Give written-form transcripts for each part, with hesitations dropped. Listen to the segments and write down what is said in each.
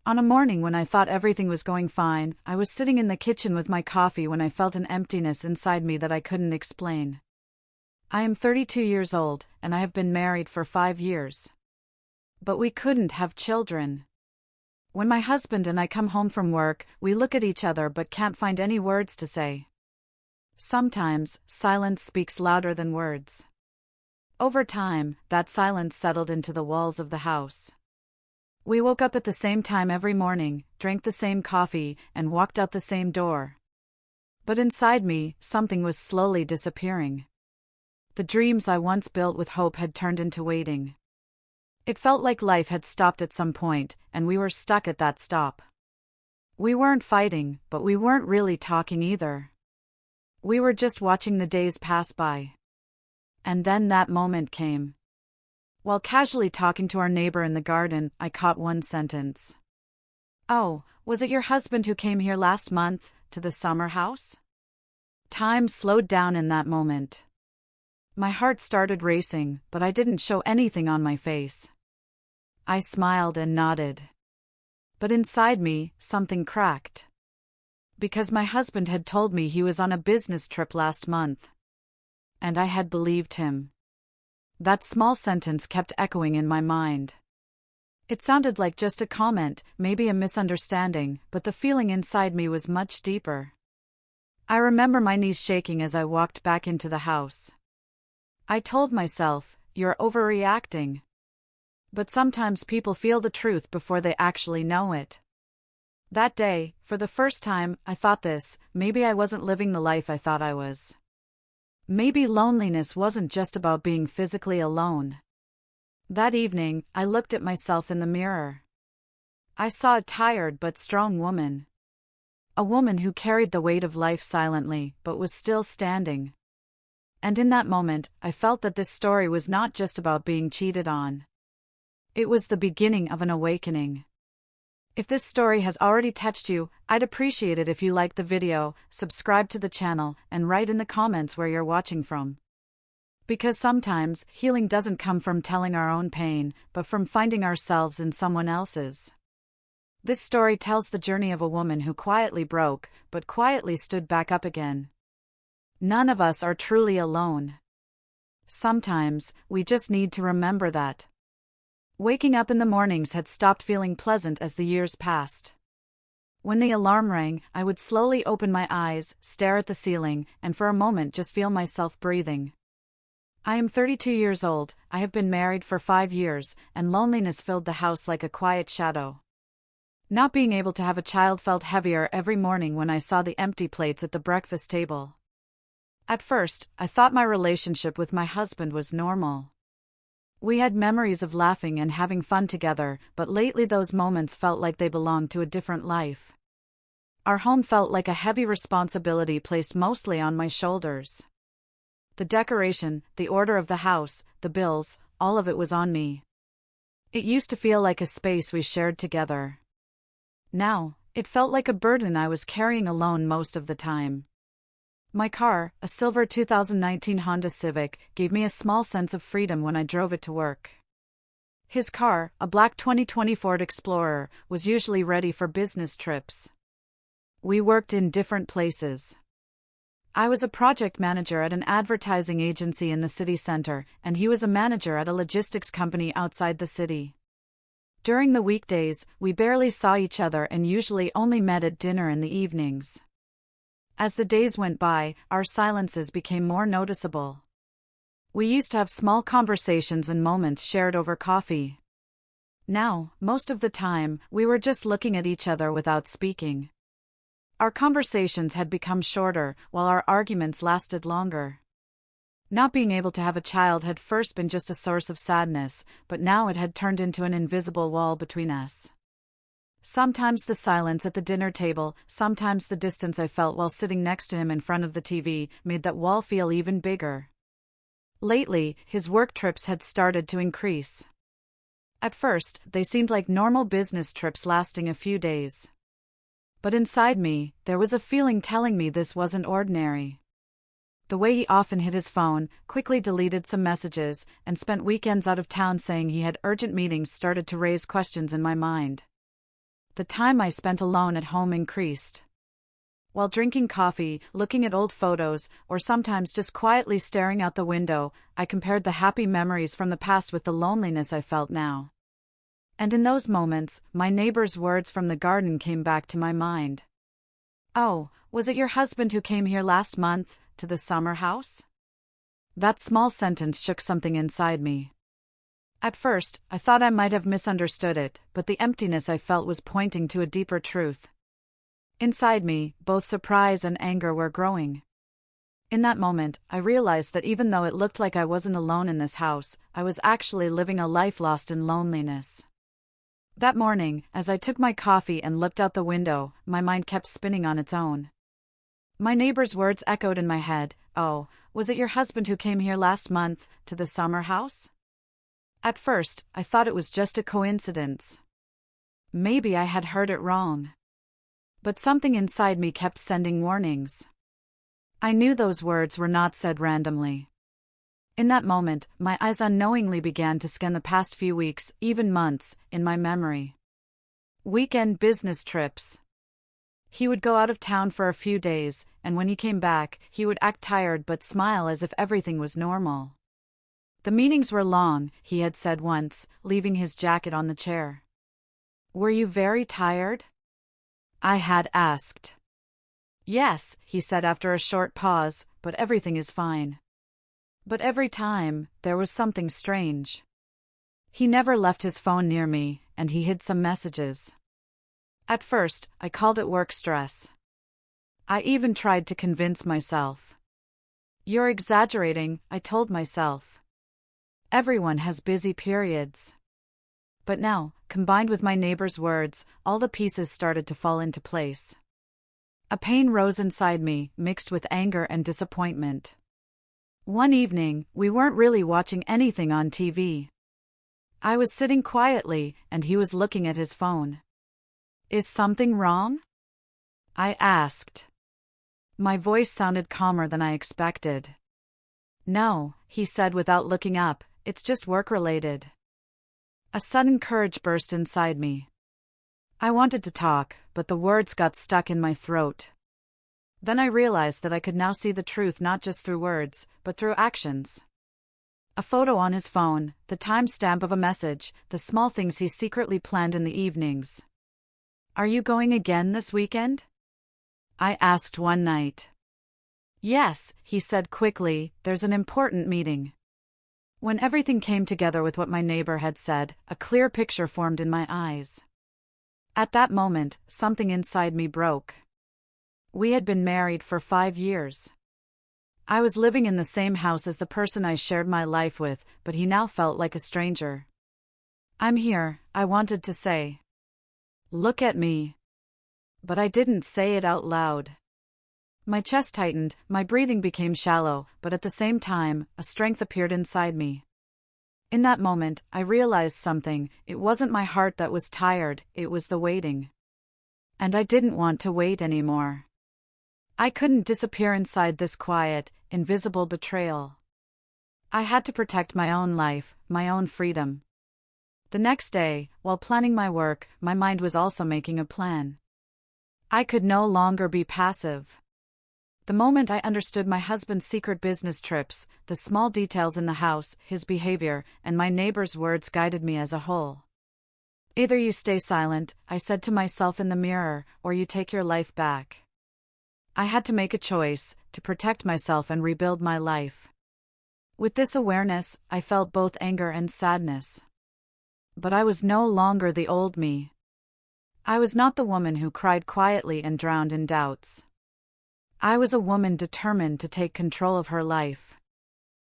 On a morning when I thought everything was going fine, I was sitting in the kitchen with my coffee when I felt an emptiness inside me that I couldn't explain. I am 32 years old, and I have been married for 5 years. But we couldn't have children. When my husband and I come home from work, we look at each other but can't find any words to say. Sometimes, silence speaks louder than words. Over time, that silence settled into the walls of the house. We woke up at the same time every morning, drank the same coffee, and walked out the same door. But inside me, something was slowly disappearing. The dreams I once built with hope had turned into waiting. It felt like life had stopped at some point, and we were stuck at that stop. We weren't fighting, but we weren't really talking either. We were just watching the days pass by. And then that moment came. While casually talking to our neighbor in the garden, I caught one sentence. "Oh, was it your husband who came here last month, to the summer house?" Time slowed down in that moment. My heart started racing, but I didn't show anything on my face. I smiled and nodded. But inside me, something cracked. Because my husband had told me he was on a business trip last month. And I had believed him. That small sentence kept echoing in my mind. It sounded like just a comment, maybe a misunderstanding, but the feeling inside me was much deeper. I remember my knees shaking as I walked back into the house. I told myself, "You're overreacting." But sometimes people feel the truth before they actually know it. That day, for the first time, I thought this: maybe I wasn't living the life I thought I was. Maybe loneliness wasn't just about being physically alone. That evening, I looked at myself in the mirror. I saw a tired but strong woman. A woman who carried the weight of life silently, but was still standing. And in that moment, I felt that this story was not just about being cheated on. It was the beginning of an awakening. If this story has already touched you, I'd appreciate it if you liked the video, subscribe to the channel, and write in the comments where you're watching from. Because sometimes, healing doesn't come from telling our own pain, but from finding ourselves in someone else's. This story tells the journey of a woman who quietly broke, but quietly stood back up again. None of us are truly alone. Sometimes, we just need to remember that. Waking up in the mornings had stopped feeling pleasant as the years passed. When the alarm rang, I would slowly open my eyes, stare at the ceiling, and for a moment just feel myself breathing. I am 32 years old, I have been married for 5 years, and loneliness filled the house like a quiet shadow. Not being able to have a child felt heavier every morning when I saw the empty plates at the breakfast table. At first, I thought my relationship with my husband was normal. We had memories of laughing and having fun together, but lately those moments felt like they belonged to a different life. Our home felt like a heavy responsibility placed mostly on my shoulders. The decoration, the order of the house, the bills, all of it was on me. It used to feel like a space we shared together. Now, it felt like a burden I was carrying alone most of the time. My car, a silver 2019 Honda Civic, gave me a small sense of freedom when I drove it to work. His car, a black 2020 Ford Explorer, was usually ready for business trips. We worked in different places. I was a project manager at an advertising agency in the city center, and he was a manager at a logistics company outside the city. During the weekdays, we barely saw each other and usually only met at dinner in the evenings. As the days went by, our silences became more noticeable. We used to have small conversations and moments shared over coffee. Now, most of the time, we were just looking at each other without speaking. Our conversations had become shorter, while our arguments lasted longer. Not being able to have a child had first been just a source of sadness, but now it had turned into an invisible wall between us. Sometimes the silence at the dinner table, sometimes the distance I felt while sitting next to him in front of the TV, made that wall feel even bigger. Lately, his work trips had started to increase. At first, they seemed like normal business trips lasting a few days. But inside me, there was a feeling telling me this wasn't ordinary. The way he often hid his phone, quickly deleted some messages, and spent weekends out of town saying he had urgent meetings started to raise questions in my mind. The time I spent alone at home increased. While drinking coffee, looking at old photos, or sometimes just quietly staring out the window, I compared the happy memories from the past with the loneliness I felt now. And in those moments, my neighbor's words from the garden came back to my mind. "Oh, was it your husband who came here last month, to the summer house?" That small sentence shook something inside me. At first, I thought I might have misunderstood it, but the emptiness I felt was pointing to a deeper truth. Inside me, both surprise and anger were growing. In that moment, I realized that even though it looked like I wasn't alone in this house, I was actually living a life lost in loneliness. That morning, as I took my coffee and looked out the window, my mind kept spinning on its own. My neighbor's words echoed in my head. "Oh, was it your husband who came here last month, to the summer house?" At first, I thought it was just a coincidence. Maybe I had heard it wrong. But something inside me kept sending warnings. I knew those words were not said randomly. In that moment, my eyes unknowingly began to scan the past few weeks, even months, in my memory. Weekend business trips. He would go out of town for a few days, and when he came back, he would act tired but smile as if everything was normal. The meetings were long, he had said once, leaving his jacket on the chair. "Were you very tired?" I had asked. "Yes," he said after a short pause, "but everything is fine." But every time, there was something strange. He never left his phone near me, and he hid some messages. At first, I called it work stress. I even tried to convince myself. "You're exaggerating," I told myself. "Everyone has busy periods." But now, combined with my neighbor's words, all the pieces started to fall into place. A pain rose inside me, mixed with anger and disappointment. One evening, we weren't really watching anything on TV. I was sitting quietly, and he was looking at his phone. "Is something wrong?" I asked. My voice sounded calmer than I expected. "No," he said without looking up, "it's just work-related." A sudden courage burst inside me. I wanted to talk, but the words got stuck in my throat. Then I realized that I could now see the truth not just through words, but through actions. A photo on his phone, the timestamp of a message, the small things he secretly planned in the evenings. "Are you going again this weekend?" I asked one night. "Yes," he said quickly, "there's an important meeting." When everything came together with what my neighbor had said, a clear picture formed in my eyes. At that moment, something inside me broke. We had been married for 5 years. I was living in the same house as the person I shared my life with, but he now felt like a stranger. "I'm here," I wanted to say. "Look at me." But I didn't say it out loud. My chest tightened, my breathing became shallow, but at the same time, a strength appeared inside me. In that moment, I realized something. It wasn't my heart that was tired, it was the waiting. And I didn't want to wait anymore. I couldn't disappear inside this quiet, invisible betrayal. I had to protect my own life, my own freedom. The next day, while planning my work, my mind was also making a plan. I could no longer be passive. The moment I understood my husband's secret business trips, the small details in the house, his behavior, and my neighbor's words guided me as a whole. "Either you stay silent," I said to myself in the mirror, "or you take your life back." I had to make a choice, to protect myself and rebuild my life. With this awareness, I felt both anger and sadness. But I was no longer the old me. I was not the woman who cried quietly and drowned in doubts. I was a woman determined to take control of her life.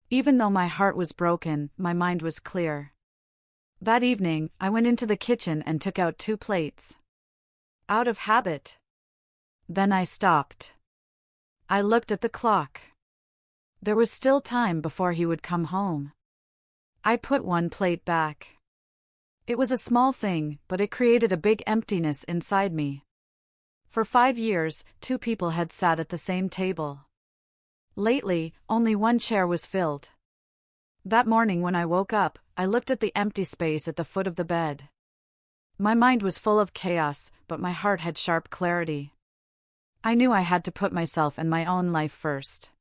Even though my heart was broken, my mind was clear. That evening, I went into the kitchen and took out 2 plates. Out of habit. Then I stopped. I looked at the clock. There was still time before he would come home. I put 1 plate back. It was a small thing, but it created a big emptiness inside me. For 5 years, 2 people had sat at the same table. Lately, only 1 chair was filled. That morning when I woke up, I looked at the empty space at the foot of the bed. My mind was full of chaos, but my heart had sharp clarity. I knew I had to put myself and my own life first.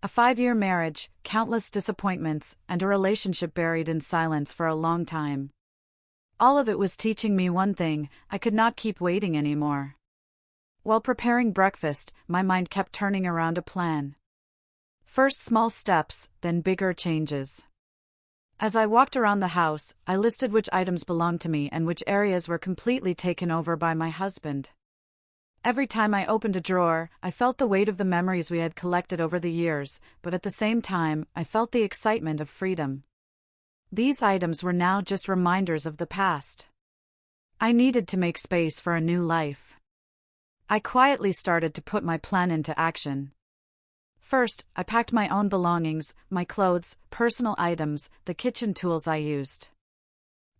A 5-year marriage, countless disappointments, and a relationship buried in silence for a long time. All of it was teaching me one thing: I could not keep waiting anymore. While preparing breakfast, my mind kept turning around a plan. First small steps, then bigger changes. As I walked around the house, I listed which items belonged to me and which areas were completely taken over by my husband. Every time I opened a drawer, I felt the weight of the memories we had collected over the years, but at the same time, I felt the excitement of freedom. These items were now just reminders of the past. I needed to make space for a new life. I quietly started to put my plan into action. First, I packed my own belongings, my clothes, personal items, the kitchen tools I used.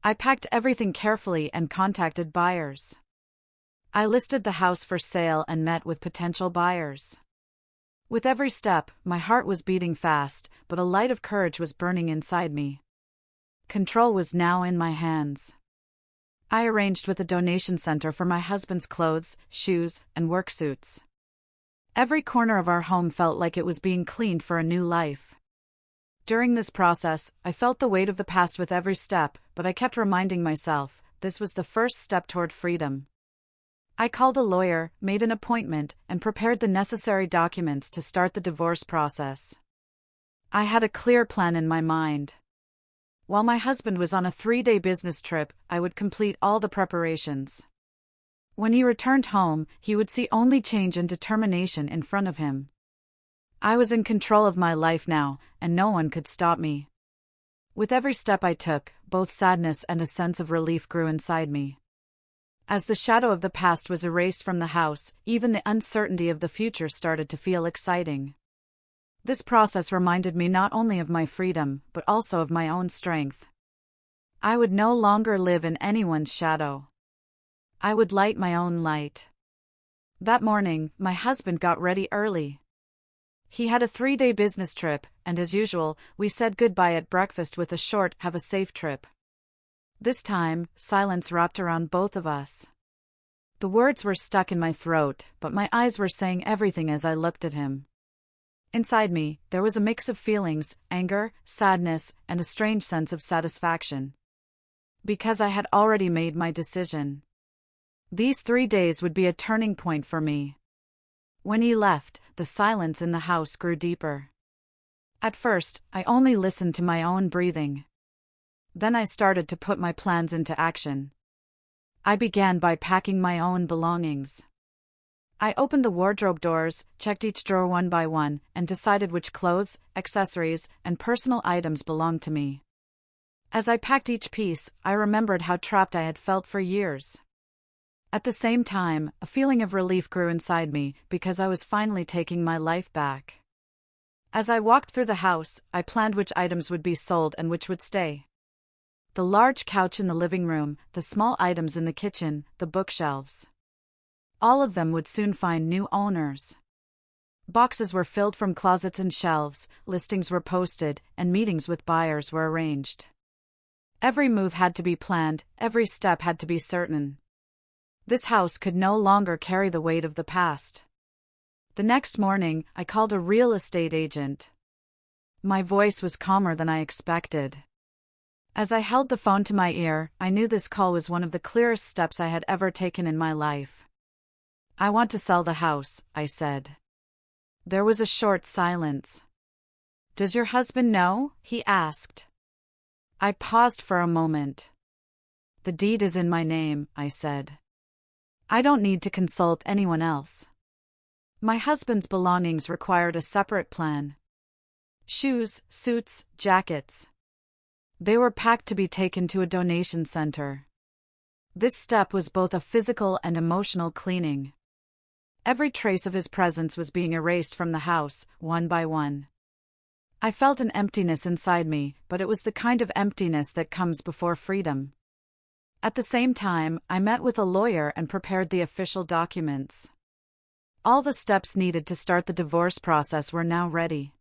I packed everything carefully and contacted buyers. I listed the house for sale and met with potential buyers. With every step, my heart was beating fast, but a light of courage was burning inside me. Control was now in my hands. I arranged with a donation center for my husband's clothes, shoes, and work suits. Every corner of our home felt like it was being cleaned for a new life. During this process, I felt the weight of the past with every step, but I kept reminding myself, this was the first step toward freedom. I called a lawyer, made an appointment, and prepared the necessary documents to start the divorce process. I had a clear plan in my mind. While my husband was on a 3-day business trip, I would complete all the preparations. When he returned home, he would see only change and determination in front of him. I was in control of my life now, and no one could stop me. With every step I took, both sadness and a sense of relief grew inside me. As the shadow of the past was erased from the house, even the uncertainty of the future started to feel exciting. This process reminded me not only of my freedom, but also of my own strength. I would no longer live in anyone's shadow. I would light my own light. That morning, my husband got ready early. He had a 3-day business trip, and as usual, we said goodbye at breakfast with a short, "Have a safe trip." This time, silence wrapped around both of us. The words were stuck in my throat, but my eyes were saying everything as I looked at him. Inside me, there was a mix of feelings: anger, sadness, and a strange sense of satisfaction. Because I had already made my decision. These 3 days would be a turning point for me. When he left, the silence in the house grew deeper. At first, I only listened to my own breathing. Then I started to put my plans into action. I began by packing my own belongings. I opened the wardrobe doors, checked each drawer one by one, and decided which clothes, accessories, and personal items belonged to me. As I packed each piece, I remembered how trapped I had felt for years. At the same time, a feeling of relief grew inside me, because I was finally taking my life back. As I walked through the house, I planned which items would be sold and which would stay. The large couch in the living room, the small items in the kitchen, the bookshelves. All of them would soon find new owners. Boxes were filled from closets and shelves, listings were posted, and meetings with buyers were arranged. Every move had to be planned, every step had to be certain. This house could no longer carry the weight of the past. The next morning, I called a real estate agent. My voice was calmer than I expected. As I held the phone to my ear, I knew this call was one of the clearest steps I had ever taken in my life. "I want to sell the house," I said. There was a short silence. "Does your husband know?" he asked. I paused for a moment. "The deed is in my name," I said. "I don't need to consult anyone else." My husband's belongings required a separate plan. Shoes, suits, jackets. They were packed to be taken to a donation center. This step was both a physical and emotional cleaning. Every trace of his presence was being erased from the house, one by one. I felt an emptiness inside me, but it was the kind of emptiness that comes before freedom. At the same time, I met with a lawyer and prepared the official documents. All the steps needed to start the divorce process were now ready.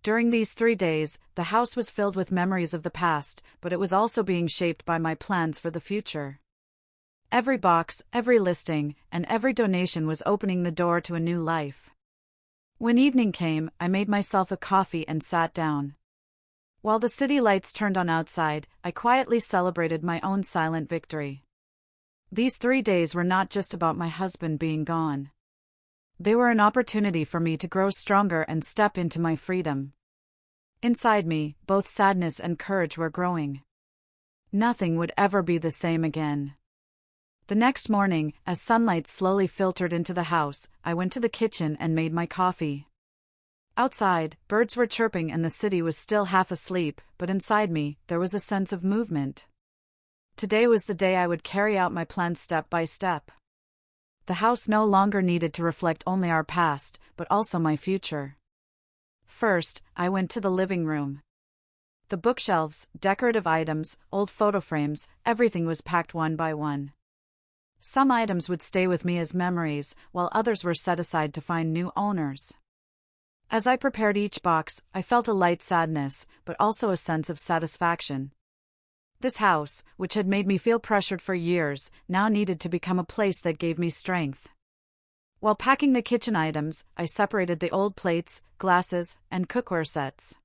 During these 3 days, the house was filled with memories of the past, but it was also being shaped by my plans for the future. Every box, every listing, and every donation was opening the door to a new life. When evening came, I made myself a coffee and sat down. While the city lights turned on outside, I quietly celebrated my own silent victory. These 3 days were not just about my husband being gone. They were an opportunity for me to grow stronger and step into my freedom. Inside me, both sadness and courage were growing. Nothing would ever be the same again. The next morning, as sunlight slowly filtered into the house, I went to the kitchen and made my coffee. Outside, birds were chirping and the city was still half asleep, but inside me, there was a sense of movement. Today was the day I would carry out my plan step by step. The house no longer needed to reflect only our past, but also my future. First, I went to the living room. The bookshelves, decorative items, old photo frames, everything was packed one by one. Some items would stay with me as memories, while others were set aside to find new owners. As I prepared each box, I felt a light sadness, but also a sense of satisfaction. This house, which had made me feel pressured for years, now needed to become a place that gave me strength. While packing the kitchen items, I separated the old plates, glasses, and cookware sets.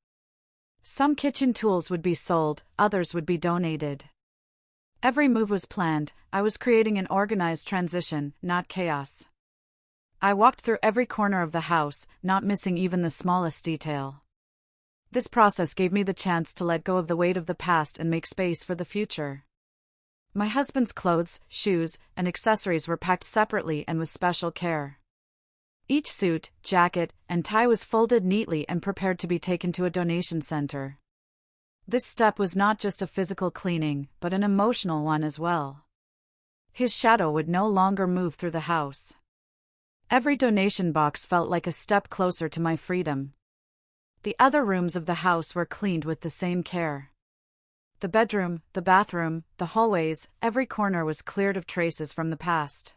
Some kitchen tools would be sold, others would be donated. Every move was planned. I was creating an organized transition, not chaos. I walked through every corner of the house, not missing even the smallest detail. This process gave me the chance to let go of the weight of the past and make space for the future. My husband's clothes, shoes, and accessories were packed separately and with special care. Each suit, jacket, and tie was folded neatly and prepared to be taken to a donation center. This step was not just a physical cleaning, but an emotional one as well. His shadow would no longer move through the house. Every donation box felt like a step closer to my freedom. The other rooms of the house were cleaned with the same care. The bedroom, the bathroom, the hallways, every corner was cleared of traces from the past.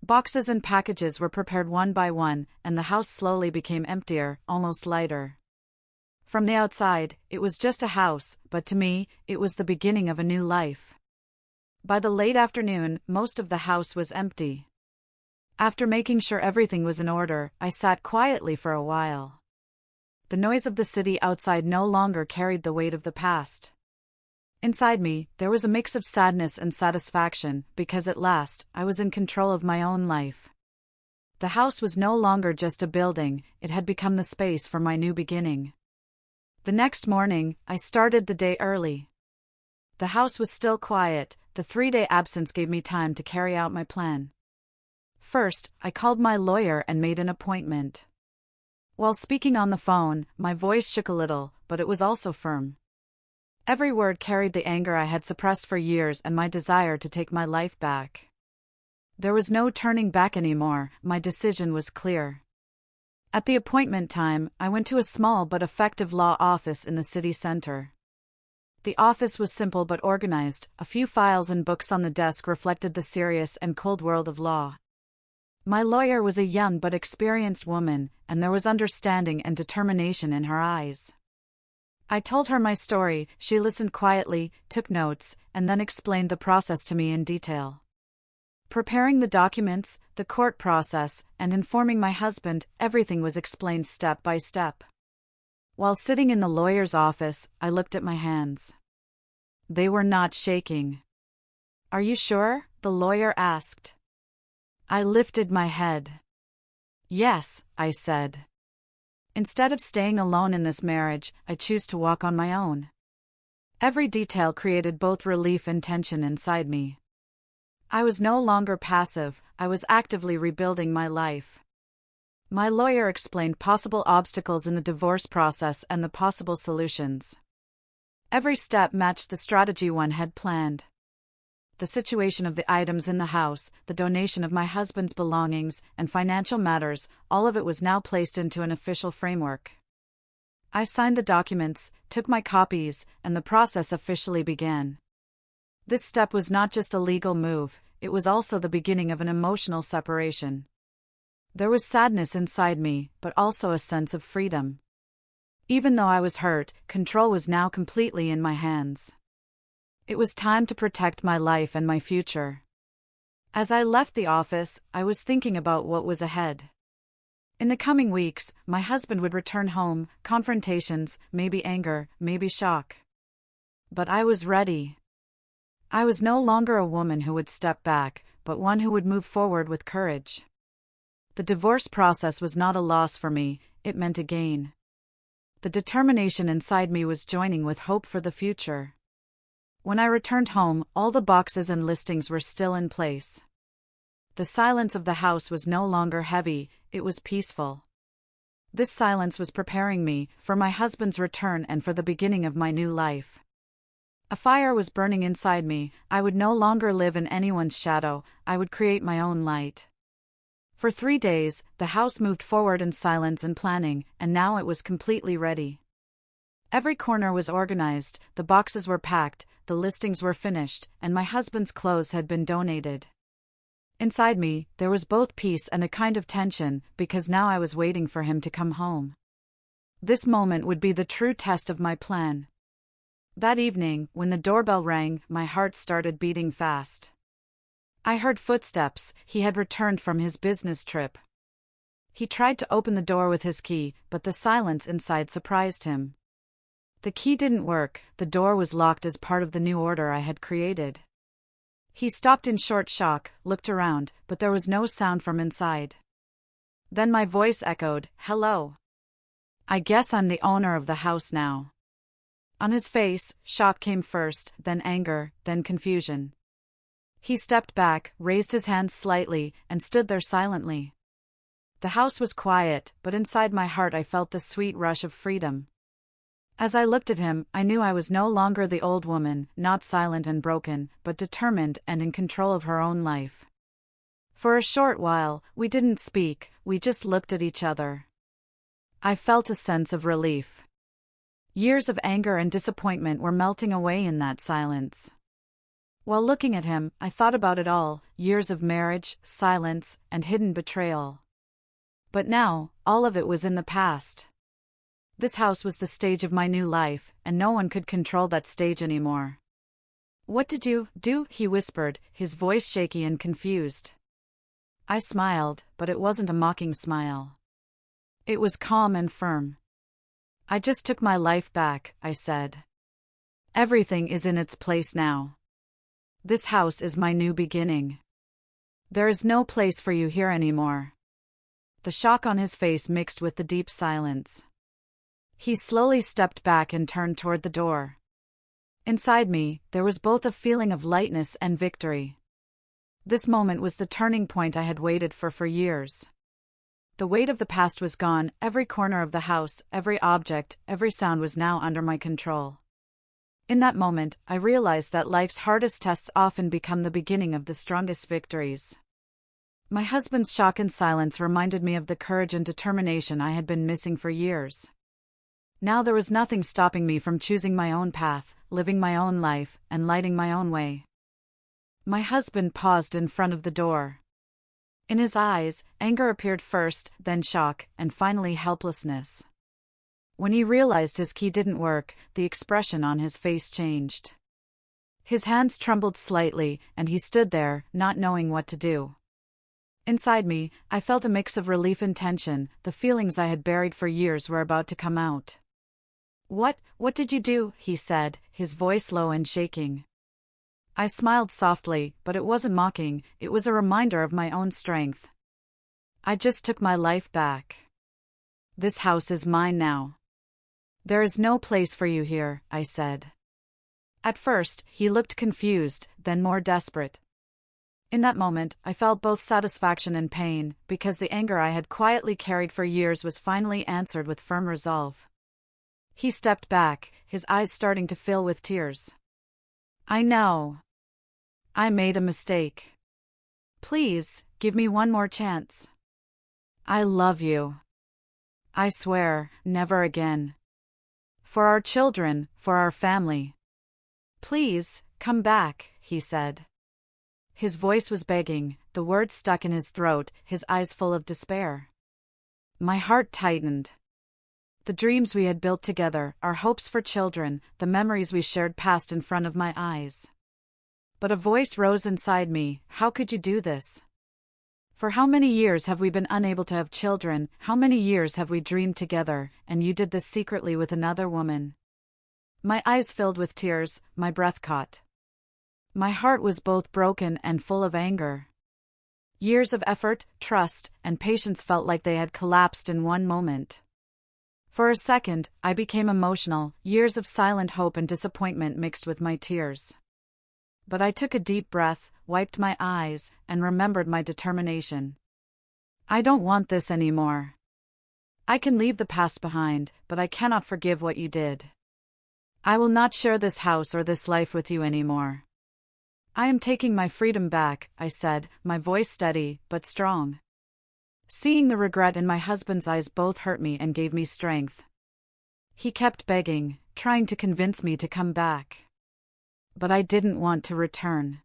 Boxes and packages were prepared one by one, and the house slowly became emptier, almost lighter. From the outside, it was just a house, but to me, it was the beginning of a new life. By the late afternoon, most of the house was empty. After making sure everything was in order, I sat quietly for a while. The noise of the city outside no longer carried the weight of the past. Inside me, there was a mix of sadness and satisfaction, because at last, I was in control of my own life. The house was no longer just a building, it had become the space for my new beginning. The next morning, I started the day early. The house was still quiet. The 3-day absence gave me time to carry out my plan. First, I called my lawyer and made an appointment. While speaking on the phone, my voice shook a little, but it was also firm. Every word carried the anger I had suppressed for years and my desire to take my life back. There was no turning back anymore, my decision was clear. At the appointment time, I went to a small but effective law office in the city center. The office was simple but organized. A few files and books on the desk reflected the serious and cold world of law. My lawyer was a young but experienced woman, and there was understanding and determination in her eyes. I told her my story, she listened quietly, took notes, and then explained the process to me in detail. Preparing the documents, the court process, and informing my husband, everything was explained step by step. While sitting in the lawyer's office, I looked at my hands. They were not shaking. "Are you sure?" the lawyer asked. I lifted my head. "Yes," I said. Instead of staying alone in this marriage, I choose to walk on my own. Every detail created both relief and tension inside me. I was no longer passive, I was actively rebuilding my life. My lawyer explained possible obstacles in the divorce process and the possible solutions. Every step matched the strategy one had planned. The situation of the items in the house, the donation of my husband's belongings, and financial matters, all of it was now placed into an official framework. I signed the documents, took my copies, and the process officially began. This step was not just a legal move, it was also the beginning of an emotional separation. There was sadness inside me, but also a sense of freedom. Even though I was hurt, control was now completely in my hands. It was time to protect my life and my future. As I left the office, I was thinking about what was ahead. In the coming weeks, my husband would return home, confrontations, maybe anger, maybe shock. But I was ready. I was no longer a woman who would step back, but one who would move forward with courage. The divorce process was not a loss for me, it meant a gain. The determination inside me was joining with hope for the future. When I returned home, all the boxes and listings were still in place. The silence of the house was no longer heavy, it was peaceful. This silence was preparing me for my husband's return and for the beginning of my new life. A fire was burning inside me. I would no longer live in anyone's shadow, I would create my own light. For 3 days, the house moved forward in silence and planning, and now it was completely ready. Every corner was organized, the boxes were packed, the listings were finished, and my husband's clothes had been donated. Inside me, there was both peace and a kind of tension, because now I was waiting for him to come home. This moment would be the true test of my plan. That evening, when the doorbell rang, my heart started beating fast. I heard footsteps. He had returned from his business trip. He tried to open the door with his key, but the silence inside surprised him. The key didn't work, the door was locked as part of the new order I had created. He stopped in short shock, looked around, but there was no sound from inside. Then my voice echoed, "Hello. I guess I'm the owner of the house now." On his face, shock came first, then anger, then confusion. He stepped back, raised his hands slightly, and stood there silently. The house was quiet, but inside my heart I felt the sweet rush of freedom. As I looked at him, I knew I was no longer the old woman, not silent and broken, but determined and in control of her own life. For a short while, we didn't speak, we just looked at each other. I felt a sense of relief. Years of anger and disappointment were melting away in that silence. While looking at him, I thought about it all, years of marriage, silence, and hidden betrayal. But now, all of it was in the past. This house was the stage of my new life, and no one could control that stage anymore. "What did you do?" he whispered, his voice shaky and confused. I smiled, but it wasn't a mocking smile. It was calm and firm. "I just took my life back," I said. "Everything is in its place now. This house is my new beginning. There is no place for you here anymore." The shock on his face mixed with the deep silence. He slowly stepped back and turned toward the door. Inside me, there was both a feeling of lightness and victory. This moment was the turning point I had waited for years. The weight of the past was gone, every corner of the house, every object, every sound was now under my control. In that moment, I realized that life's hardest tests often become the beginning of the strongest victories. My husband's shock and silence reminded me of the courage and determination I had been missing for years. Now there was nothing stopping me from choosing my own path, living my own life, and lighting my own way. My husband paused in front of the door. In his eyes, anger appeared first, then shock, and finally helplessness. When he realized his key didn't work, the expression on his face changed. His hands trembled slightly, and he stood there, not knowing what to do. Inside me, I felt a mix of relief and tension. The feelings I had buried for years were about to come out. What did you do?" he said, his voice low and shaking. I smiled softly, but it wasn't mocking, it was a reminder of my own strength. "I just took my life back. This house is mine now. There is no place for you here," I said. At first, he looked confused, then more desperate. In that moment, I felt both satisfaction and pain, because the anger I had quietly carried for years was finally answered with firm resolve. He stepped back, his eyes starting to fill with tears. "I know. I made a mistake. Please, give me one more chance. I love you. I swear, never again. For our children, for our family. Please, come back," he said. His voice was begging, the words stuck in his throat, his eyes full of despair. My heart tightened. The dreams we had built together, our hopes for children, the memories we shared passed in front of my eyes. But a voice rose inside me. How could you do this? For how many years have we been unable to have children? How many years have we dreamed together, and you did this secretly with another woman? My eyes filled with tears, my breath caught. My heart was both broken and full of anger. Years of effort, trust, and patience felt like they had collapsed in one moment. For a second, I became emotional, years of silent hope and disappointment mixed with my tears. But I took a deep breath, wiped my eyes, and remembered my determination. I don't want this anymore. I can leave the past behind, but I cannot forgive what you did. I will not share this house or this life with you anymore. I am taking my freedom back, I said, my voice steady, but strong. Seeing the regret in my husband's eyes both hurt me and gave me strength. He kept begging, trying to convince me to come back. But I didn't want to return.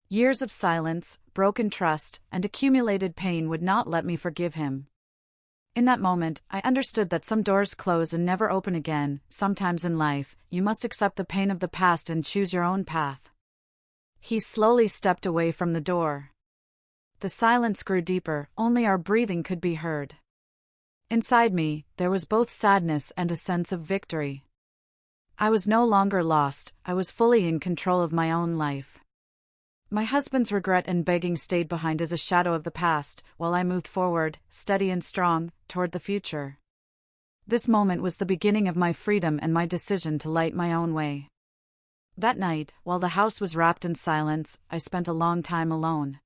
Years of silence, broken trust, and accumulated pain would not let me forgive him. In that moment, I understood that some doors close and never open again. Sometimes in life, you must accept the pain of the past and choose your own path. He slowly stepped away from the door. The silence grew deeper, only our breathing could be heard. Inside me, there was both sadness and a sense of victory. I was no longer lost, I was fully in control of my own life. My husband's regret and begging stayed behind as a shadow of the past, while I moved forward, steady and strong, toward the future. This moment was the beginning of my freedom and my decision to light my own way. That night, while the house was wrapped in silence, I spent a long time alone.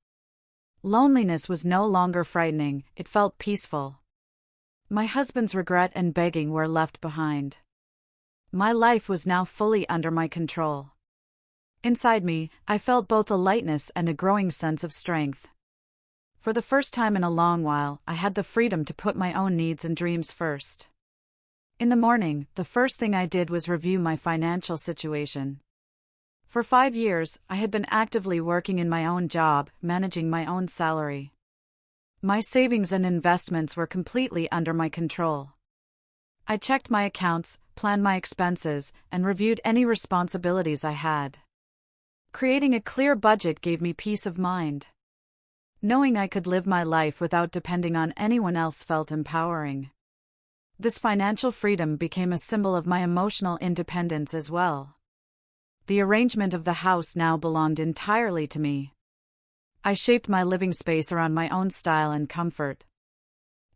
Loneliness was no longer frightening, it felt peaceful. My husband's regret and begging were left behind. My life was now fully under my control. Inside me, I felt both a lightness and a growing sense of strength. For the first time in a long while, I had the freedom to put my own needs and dreams first. In the morning, the first thing I did was review my financial situation. For 5 years, I had been actively working in my own job, managing my own salary. My savings and investments were completely under my control. I checked my accounts, planned my expenses, and reviewed any responsibilities I had. Creating a clear budget gave me peace of mind. Knowing I could live my life without depending on anyone else felt empowering. This financial freedom became a symbol of my emotional independence as well. The arrangement of the house now belonged entirely to me. I shaped my living space around my own style and comfort.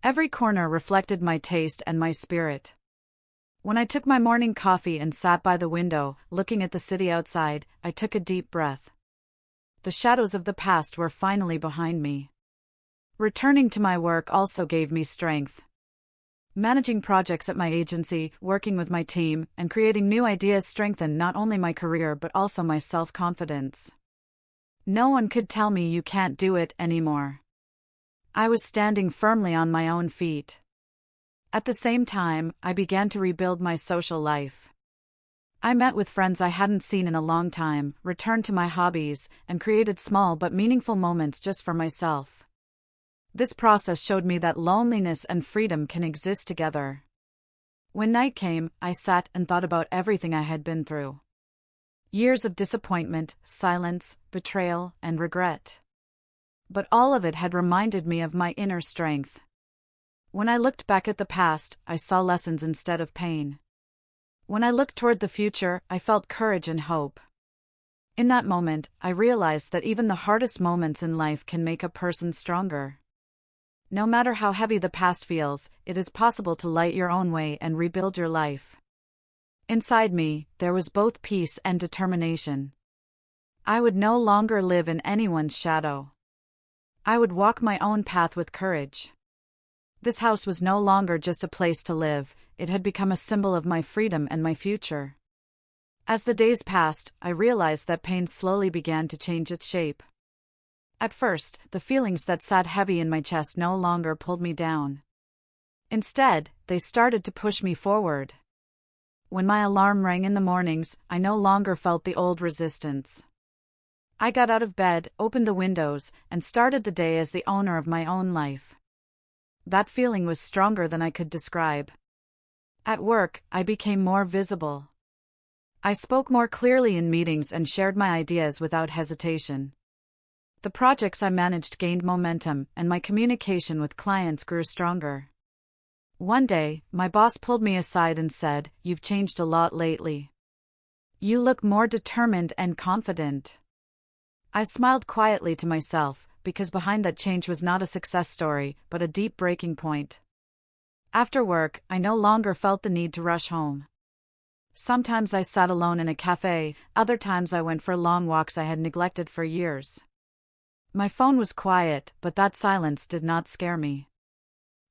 Every corner reflected my taste and my spirit. When I took my morning coffee and sat by the window, looking at the city outside, I took a deep breath. The shadows of the past were finally behind me. Returning to my work also gave me strength. Managing projects at my agency, working with my team, and creating new ideas strengthened not only my career but also my self-confidence. No one could tell me you can't do it anymore. I was standing firmly on my own feet. At the same time, I began to rebuild my social life. I met with friends I hadn't seen in a long time, returned to my hobbies, and created small but meaningful moments just for myself. This process showed me that loneliness and freedom can exist together. When night came, I sat and thought about everything I had been through. Years of disappointment, silence, betrayal, and regret. But all of it had reminded me of my inner strength. When I looked back at the past, I saw lessons instead of pain. When I looked toward the future, I felt courage and hope. In that moment, I realized that even the hardest moments in life can make a person stronger. No matter how heavy the past feels, it is possible to light your own way and rebuild your life. Inside me, there was both peace and determination. I would no longer live in anyone's shadow. I would walk my own path with courage. This house was no longer just a place to live, it had become a symbol of my freedom and my future. As the days passed, I realized that pain slowly began to change its shape. At first, the feelings that sat heavy in my chest no longer pulled me down. Instead, they started to push me forward. When my alarm rang in the mornings, I no longer felt the old resistance. I got out of bed, opened the windows, and started the day as the owner of my own life. That feeling was stronger than I could describe. At work, I became more visible. I spoke more clearly in meetings and shared my ideas without hesitation. The projects I managed gained momentum, and my communication with clients grew stronger. One day, my boss pulled me aside and said, "You've changed a lot lately. You look more determined and confident." I smiled quietly to myself, because behind that change was not a success story, but a deep breaking point. After work, I no longer felt the need to rush home. Sometimes I sat alone in a cafe, other times I went for long walks I had neglected for years. My phone was quiet, but that silence did not scare me.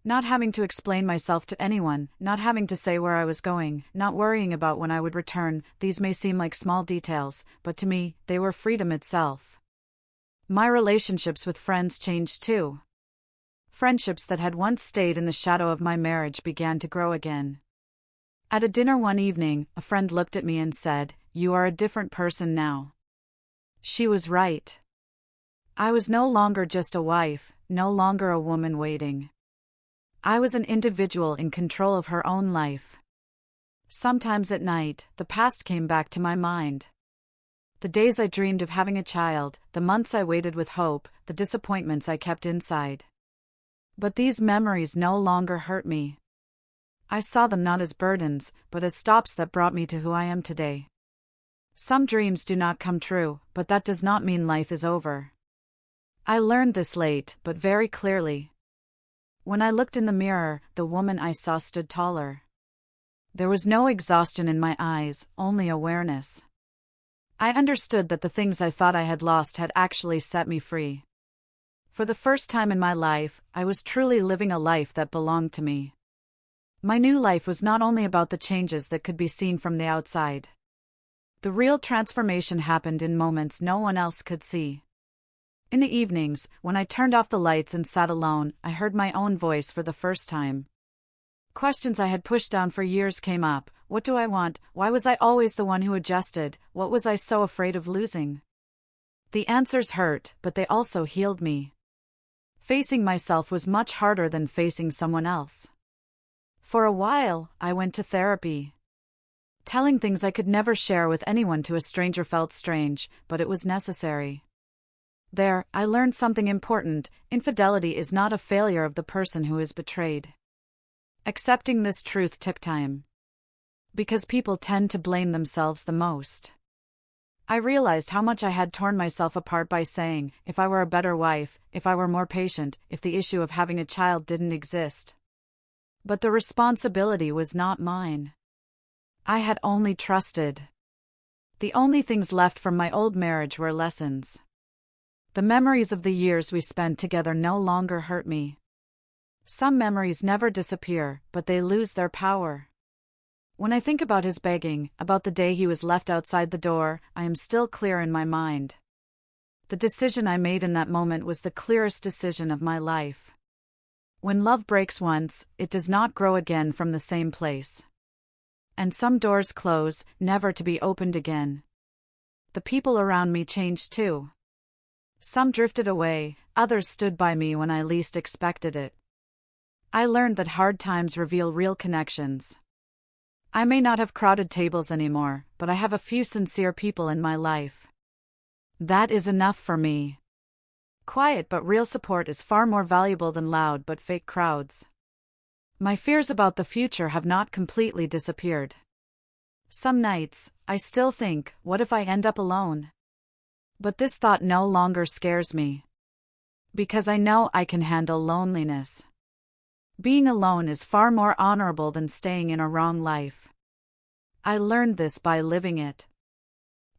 Not having to explain myself to anyone, not having to say where I was going, not worrying about when I would return, these may seem like small details, but to me, they were freedom itself. My relationships with friends changed too. Friendships that had once stayed in the shadow of my marriage began to grow again. At a dinner one evening, a friend looked at me and said, "You are a different person now." She was right. I was no longer just a wife, no longer a woman waiting. I was an individual in control of her own life. Sometimes at night, the past came back to my mind. The days I dreamed of having a child, the months I waited with hope, the disappointments I kept inside. But these memories no longer hurt me. I saw them not as burdens, but as stops that brought me to who I am today. Some dreams do not come true, but that does not mean life is over. I learned this late, but very clearly. When I looked in the mirror, the woman I saw stood taller. There was no exhaustion in my eyes, only awareness. I understood that the things I thought I had lost had actually set me free. For the first time in my life, I was truly living a life that belonged to me. My new life was not only about the changes that could be seen from the outside. The real transformation happened in moments no one else could see. In the evenings, when I turned off the lights and sat alone, I heard my own voice for the first time. Questions I had pushed down for years came up. What do I want? Why was I always the one who adjusted? What was I so afraid of losing? The answers hurt, but they also healed me. Facing myself was much harder than facing someone else. For a while, I went to therapy. Telling things I could never share with anyone to a stranger felt strange, but it was necessary. There, I learned something important: infidelity is not a failure of the person who is betrayed. Accepting this truth took time. Because people tend to blame themselves the most. I realized how much I had torn myself apart by saying, if I were a better wife, if I were more patient, if the issue of having a child didn't exist. But the responsibility was not mine. I had only trusted. The only things left from my old marriage were lessons. The memories of the years we spent together no longer hurt me. Some memories never disappear, but they lose their power. When I think about his begging, about the day he was left outside the door, I am still clear in my mind. The decision I made in that moment was the clearest decision of my life. When love breaks once, it does not grow again from the same place. And some doors close, never to be opened again. The people around me changed too. Some drifted away, others stood by me when I least expected it. I learned that hard times reveal real connections. I may not have crowded tables anymore, but I have a few sincere people in my life. That is enough for me. Quiet but real support is far more valuable than loud but fake crowds. My fears about the future have not completely disappeared. Some nights, I still think, what if I end up alone? But this thought no longer scares me. Because I know I can handle loneliness. Being alone is far more honorable than staying in a wrong life. I learned this by living it.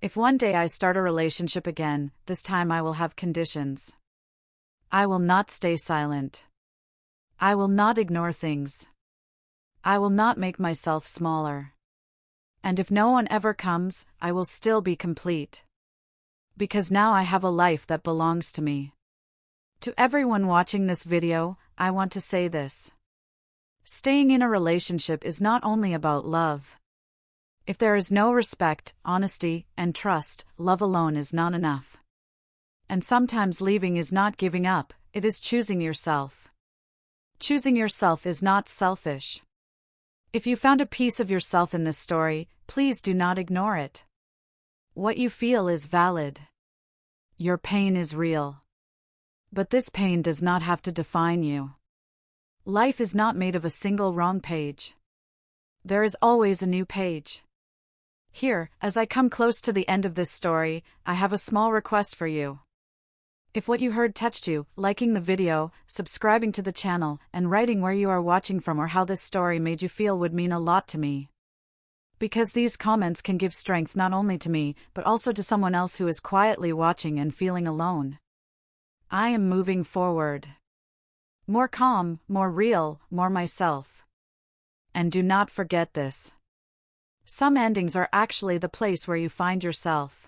If one day I start a relationship again, this time I will have conditions. I will not stay silent. I will not ignore things. I will not make myself smaller. And if no one ever comes, I will still be complete. Because now I have a life that belongs to me. To everyone watching this video, I want to say this. Staying in a relationship is not only about love. If there is no respect, honesty, and trust, love alone is not enough. And sometimes leaving is not giving up, it is choosing yourself. Choosing yourself is not selfish. If you found a piece of yourself in this story, Please do not ignore it. What you feel is valid. Your pain is real. But this pain does not have to define you. Life is not made of a single wrong page. There is always a new page. Here, as I come close to the end of this story, I have a small request for you. If what you heard touched you, liking the video, subscribing to the channel, and writing where you are watching from or how this story made you feel would mean a lot to me. Because these comments can give strength not only to me, but also to someone else who is quietly watching and feeling alone. I am moving forward. More calm, more real, more myself. And do not forget this. Some endings are actually the place where you find yourself.